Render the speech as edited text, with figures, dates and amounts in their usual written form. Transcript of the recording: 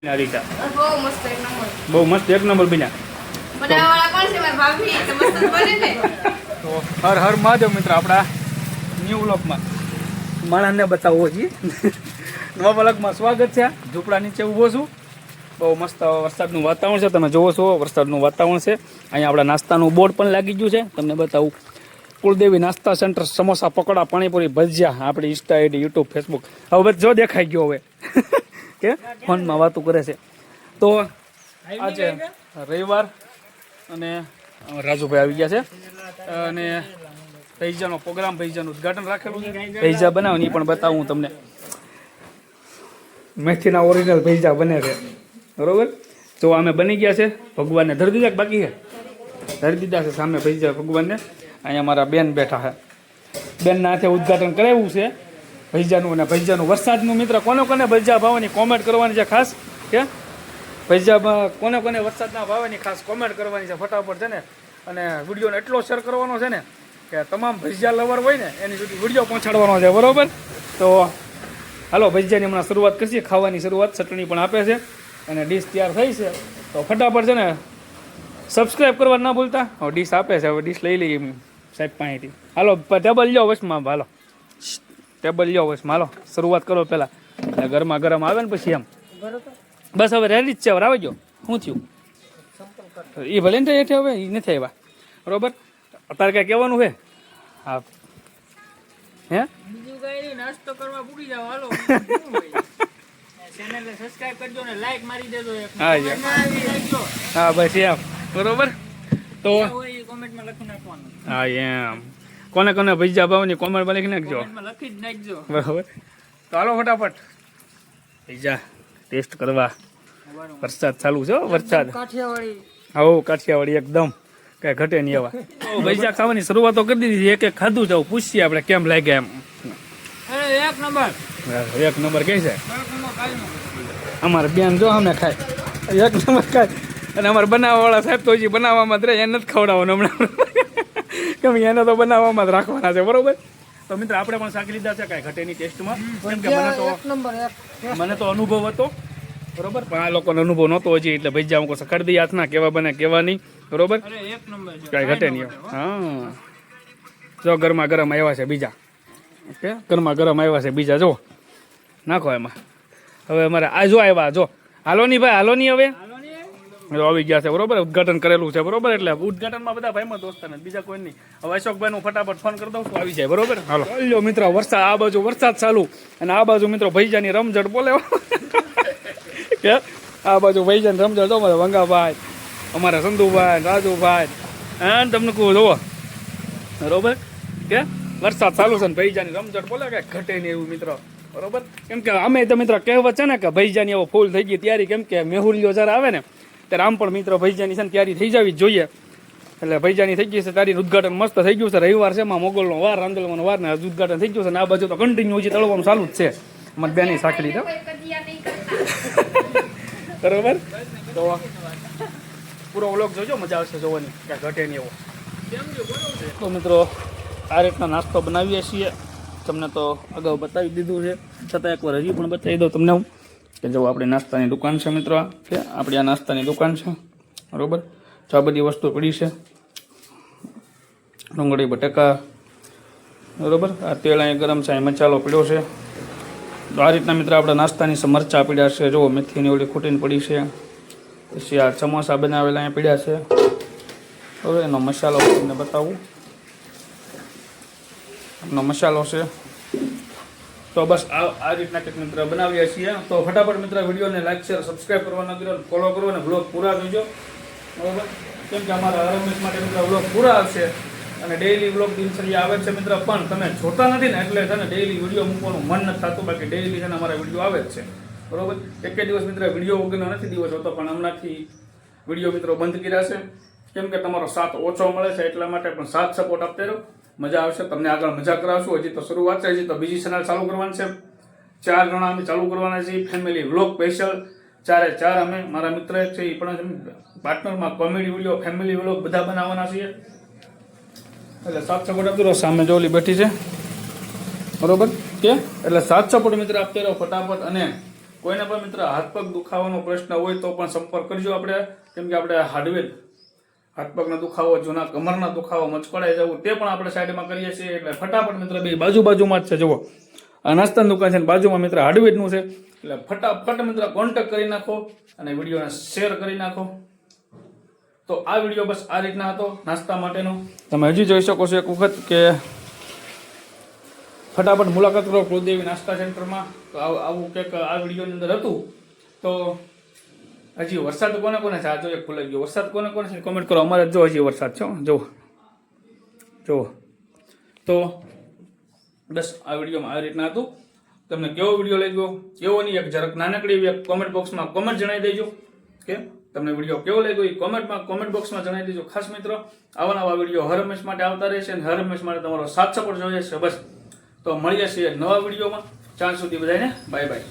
રીટા બહુ મસ્ત એક નંબર બહુ મસ્ત એક નંબર બન્યા. બનાવવાળા કોણ છે મારા ભાભી તો મસ્ત બને ને. તો હર હર મહાદેવ મિત્ર, આપણા ન્યૂ વ્લોગમાં માણસને બતાવવો છીએ. નવા વ્લોગમાં સ્વાગત છે. ઝૂંપડા નીચે ઊભો છું. બહુ મસ્ત વરસાદનું વાતાવરણ છે, તમે જોવો છો વરસાદનું વાતાવરણ છે. અહીંયા આપણા નાસ્તાનું બોર્ડ પણ લાગી ગયું છે, તમને બતાવું. કુળદેવી નાસ્તા સેન્ટર, સમોસા, પકોડા, પાણીપુરી, ભજીયા. આપણી ઇન્સ્ટા આઈડી, યુટ્યુબ, ફેસબુક હવે જો દેખાઈ ગયો હવે કે ફોનમાં વાતું કરે છે. તો આજે રવિવાર અને રાજુભાઈ આવી ગયા છે અને ભૈજાનો પ્રોગ્રામ, ભૈજાનું ઉદઘાટન રાખેલું છે. ભૈજા બનાવો એ પણ બતાવું હું તમને. મેથીના ઓરિજિનલ ભૈજા બને છે, બરોબર. તો અમે બની ગયા છે. ભગવાનને ધરી દીધા કે બાકી છે? ધરી દીધા છે સામે ભૈજા ભગવાનને. અહીંયા મારા બેન બેઠા છે. બેનના હાથે ઉદઘાટન કરાવ્યું છે ભૈજાનું. અને ભૈજાનું વરસાદનું મિત્ર કોને કોને ભૈજા ભાવવાની કોમેન્ટ કરવાની છે ખાસ. કે ભૈજામાં કોને કોને વરસાદના ભાવવાની ખાસ કોમેન્ટ કરવાની છે ફટાફટ છે ને. અને વિડીયોને એટલો શેર કરવાનો છે ને કે તમામ ભૈજા લવર હોય ને એની સુધી વિડીયો પહોંચાડવાનો છે, બરોબર. તો હાલો ભૈજાની હમણાં શરૂઆત કરીએ, ખાવાની શરૂઆત. ચટણી પણ આપે છે અને ડીશ તૈયાર થઈ છે. તો ફટાફટ છે ને સબસ્ક્રાઈબ કરવા ના ભૂલતા. હવે ડીશ આપે છે, હવે ડીશ લઈ લઈએ સાહેબ પાસેથી. હાલો ટેબલ લ્યો વચમાં, હાલો ટેબલ લ્યો વચમાં. હાલો શરૂઆત કરો પહેલાં, એટલે ગરમા ગરમ આવે ને પછી એમ. બસ હવે રેડી જ છે, હવે આવી ગયો. શું થયું એ ભલે ને હેઠે, હવે એ નથી આવ્યા, બરોબર. અત્યારે કાંઈ કહેવાનું છે? હા હે બીજું કઈ નાસ્તો કરવા પૂરી જાવ. હાલો ચેનલને સબસ્ક્રાઇબ કરજો ને લાઈક મારી દેજો. હા બસ એમ, બરોબર. તો કોમેન્ટમાં લખી નાખવાનું. હા એમ, કોને કોને ભૈજા ભાવની કોમેન્ટમાં લખી નાખજો, લખી જ નાખજો, બરોબર. તો હાલો ફટાફટ ભૈજા ટેસ્ટ કરવા. વરસાદ ચાલુ છે, વરસાદ. કાઠિયાવાડી. આવો કાઠિયાવાડી એકદમ કઈ ઘટે નહીં એવા. તો ભૈજા ખાવાની શરૂઆતો કરી દીધી. એક એક ખાધું જાવ, પૂછીએ આપણે કેમ લાગ્યા એમ. એક નંબર. એક નંબર કહે છે અમારે બેન, જો અમે ખાય એક નંબર ખાય. અને અમારે બનાવવાવાળા સાહેબ તો હજી બનાવવામાં જ રહે, એને જ ખવડાવવાનું હમણાં. કેમ એને તો બનાવવામાં જ રાખવાના છે, બરોબર. તો મિત્ર આપણે પણ શાક લીધા છે કાંઈ ઘટેની ટેસ્ટમાં. કેમ કે મને તો અનુભવ હતો, બરોબર. પણ આ લોકોનો અનુભવ નહોતો હજી, એટલે ભૈજા અમુક સખાડી દઈએ હાથના, કેવા બને કેવા નહીં, બરોબર. કાંઈ ઘટે નહીં. હા જો ગરમા ગરમ આવ્યા છે બીજા. ઓકે, ગરમા ગરમ આવ્યા છે બીજા. જો નાખો એમાં. હવે અમારે આ જો આવ્યા, જો હાલો નહીં ભાઈ, હાલો નહીં. હવે આવી ગયા છે, બરોબર. ઉદઘાટન કરેલું છે, બરોબર. એટલે ઉદઘાટનમાં બધા ભાઈમાં દોસ્તાને, બીજા કોઈ નહીં. હવે અશોકભાઈ નું ફટાફટ ફોન કરી દઉં છું, આવી જાય, બરોબર. હાલો લ્યો મિત્રો, વરસાદ આ બાજુ વરસાદ ચાલુ, અને આ બાજુ મિત્રો ભૈજાની રમઝટ બોલે. કે આ બાજુ ભૈજાની રમઝટ જો મારા વંગાભાઈ, અમારા સંધુભાઈ, રાજુભાઈ, અને તમને કહું જોવો, બરોબર. કે વરસાદ ચાલુ છે ને ભૈજાની રમઝટ બોલે, કે ઘટે નહીં એવું મિત્રો, બરોબર. કેમ કે અમે તો મિત્રો કહેવત છે ને કે ભૈજાની એવો ફૂલ થઈ ગઈ તૈયારી. કેમ કે મેહુલિયો જ્યારે આવે ને ત્યારે આમ પણ મિત્રો ભૈજાની છે ને તૈયારી થઈ જવી જ જોઈએ. એટલે ભૈજાની થઈ ગઈ છે તારી, ઉદઘાટન મસ્ત થઈ ગયું છે. રવિવાર છે, એમાં મોગલનો વાર, રાંદલવાનો વાર ને ઉદઘાટન થઈ ગયું છે. ને આ બાજુ તો કન્ટિન્યુ હજી તળવાનું ચાલુ જ છે. મને બેની સાંકળી દો, બરોબર. તો પૂરો વ્લોગ જોજો, મજા આવશે જોવાની, ક્યાં ઘટે નહીં એવો. તો મિત્રો આ રીતના નાસ્તો બનાવીએ છીએ. તમને તો અગાઉ બતાવી દીધું છે, છતાં એકવાર હજી પણ બતાવી દઉં તમને હું, કે જો આપણી નાસ્તાની દુકાન છે મિત્રો. કે આપણી આ નાસ્તાની દુકાન છે, બરોબર. તો આ બધી વસ્તુ પડી છે, ડુંગળી, બટાકા, બરોબર. આ તેલ અહીં ગરમ છે, અહીં મસાલો પડ્યો છે. તો આ રીતના મિત્રો આપણે નાસ્તાની મરચાં પડ્યા છે, જો મેથીની ઓલી ખૂટીને પડી છે. પછી આ સમોસા બનાવેલા અહીં પડ્યા છે, બરોબર. એનો મસાલો તમને બતાવું, એનો મસાલો છે. તો બસ આ રીતના કંઈક મિત્ર બનાવીએ છીએ. તો ફટાફટ મિત્ર વિડીયોને લાઈક, શેર, સબસ્ક્રાઈબ કરવાનો કર્યો, ફોલો કરો અને બ્લોગ પૂરા જોજો, બરોબર. કેમ કે અમારા રમેશ માટે મિત્ર બ્લોગ પૂરા આવશે અને ડેઈલી બ્લોગ દિનચર્યા આવે છે મિત્ર. પણ તમે જોતા નથી ને એટલે છે ને ડેઈલી વિડીયો મૂકવાનું મન નથી થતું. બાકી ડેઈલી છે ને અમારા વિડીયો આવે જ છે, બરોબર. એક દિવસ મિત્ર વિડીયો વગરનો નથી દિવસ હોતો, પણ હમણાંથી વિડીયો મિત્રો બંધ કર્યા છે. કેમ કે તમારો સાથ ઓછો મળે છે, એટલા માટે. પણ સાથ સપોર્ટ આપતે રહો, મજા આવશે. તમને આગળ મજા કરાવશું. હજી તો શરૂઆત છે, હજી તો બીજી ચેનલ ચાલુ કરવાની છે. 4 જણા અમે ચાલુ કરવાના છીએ, ફેમિલી વ્લોગ સ્પેશિયલ. 4 અમે, મારા મિત્ર એક છે, એ પણ પાર્ટનરમાં કોમેડી વિડીયો, ફેમિલી વ્લોગ બધા બનાવવાના છીએ. એટલે સાથ સપોર્ટ આપતો રહો. સામે જોલી બેઠી છે, બરોબર. કે એટલે સાથ સપોર્ટ મિત્ર આપતે રહો ફટાફટ. અને કોઈને પણ મિત્ર હાથ પગ દુખાવાનો પ્રશ્ન હોય તો પણ સંપર્ક કરજો આપણે, કેમ કે આપણે હાર્ડવેર હાથ પગના દુખાવો, જૂના કમરના દુખાવો, મચકોડાઈ જવું તે પણ આપણે સાઈડમાં કરીએ છીએ. એટલે ફટાફટ મિત્ર બે બાજુમાં જ છે. જુઓ આ નાસ્તાની દુકાન છે, બાજુમાં મિત્ર હાર્ડવેરનું છે. એટલે ફટાફટ મિત્ર કોન્ટેક્ટ કરી નાખો અને વિડીયોને શેર કરી નાખો. તો આ વિડીયો બસ આ રીતના હતો નાસ્તા માટેનો. તમે હજી જોઈ શકો છો એક વખત કે ફટાફટ મુલાકાત કરો કુળદેવી નાસ્તા સેન્ટરમાં. તો આવું કંઈક આ વિડીયોની અંદર હતું. તો હજી વરસાદ કોને કોને છે? આ જો એક ખુલાઈ ગયો. વરસાદ કોને કોને છે કોમેન્ટ કરો. અમારે જો હજી વરસાદ છે. જુઓ તો બસ આ વિડીયોમાં આ રીતના હતું. તમને કેવો વિડીયો લાગ્યો, કેવો નહીં, એક જરાક નાનકડી એક કોમેન્ટ બોક્સમાં કોમેન્ટ જણાવી દેજો કે તમને વિડીયો કેવો લાગ્યો એ કોમેન્ટ બોક્સમાં જણાવી દેજો. ખાસ મિત્રો આવા નવા વિડીયો હર હંમેશ માટે આવતા રહેશે અને હર હંમેશ માટે તમારો સાથ સપોર્ટ જોઈએ છે. બસ તો મળીએ છીએ નવા વિડીયોમાં. ત્યાં સુધી બધાને બાય બાય.